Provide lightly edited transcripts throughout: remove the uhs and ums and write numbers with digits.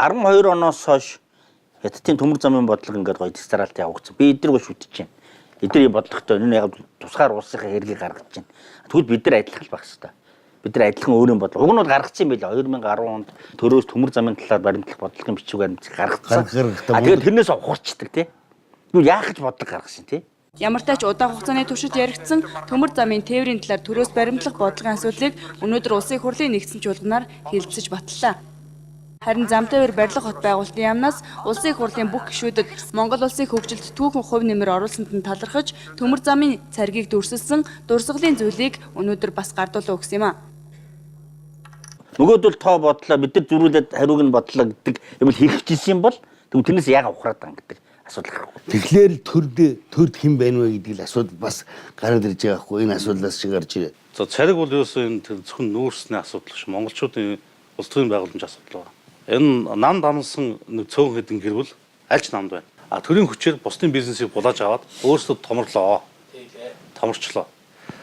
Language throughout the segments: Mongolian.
12 оноос хойш Хятадын төмөр замын бодлого ингээд гоё дистаралт явагдсан. Би эдгэргөө шүтэж байна. Эдний бодлоготой энэ яг тусгаар улсынхаа хэргийг гаргаж байна. Тэгвэл бид нар адилхан байх хэрэгтэй. Бид нар адилхан өөрийн бодлого. Уг нь бол гаргацсан юм байл 2010 онд төрөөс төмөр замын талаар баримтлах бодлогын бичиг баримтыг гаргацсан. Тэгээд тэрнээс ухарчдаг тий. Юу яах гэж бодлого гаргасан тий. Ямар ч тач удаан хугацааны туршид яригдсан төмөр замын тээврийн талаар төрөөс баримтлах бодлогын асуудлыг өнөөдөр улсын их хурлын нэгдсэн чуулганаар хэлэлцэж батллаа. Харин Замтайвар барилга хот байгуулалтын яамнаас улсын их хурлын бүх гишүүдэд Монгол улсын хөгжилд түүхэн хувь нэмэр оруулсанд нь талархаж төмөр замын царгийг дүрсэлсэн дурсгалын зүйлийг өнөөдөр бас гардуулан өгсөн юм а. Нөгөөдөл тоо бодлоо бид нар зөрүүлээд хариуг нь бодлоо гэдэг юм л хэрэгжижсэн юм бол тэрнээс яагаад ухраад байгаа гэдэг асуудал гарах. Тэгэхээр төрд хэн байна вэ гэдэг л асуудал бас гараад ирж байгаа хгүй энэ асуудлаас шиг гарч ирээ. За цариг бол ерөөсөө энэ зөвхөн нүүрсний асуудал биш. Монголчуудын улс төрийн байгууламжийн асуудал байна. Энэ нам дамсан нэг цөөн хэдэн гэр бүл альч намд байна. А төрийн хүчээр бусдын бизнесийг булааж аваад өөрсдөө томрлоо. Томорчлоо.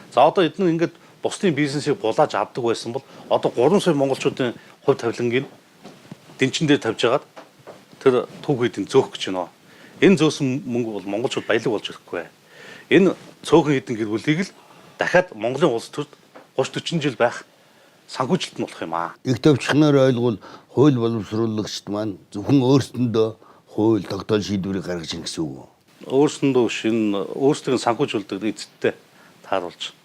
За одоо эдгээр ингээд бусдын бизнесийг булааж авдаг байсан бол одоо 3 сая монголчуудын хувь тавилангийн дэнчин дээр тавьж агаад тэр түүхийдийн зөөх гэж байна. Энэ зөөсөн мөнгө бол монголчууд баялаг болж ирэхгүй. Энэ цөөхөн хэдэн гэр бүлийг л дахиад Монголын улс төрд 30-40 жил байх санхүүжилт нь болох юм аа. Их төвчнөр ойлгол хууль боловсруулагчд маань зөвхөн өөрсдөндөө хууль тогтоол шийдвэрийг гаргаж ийн гэсэн үг үү? Өөрсөндөө шинэ өөрсдөө санхүүжүүлдэг эцэттэй тааруулж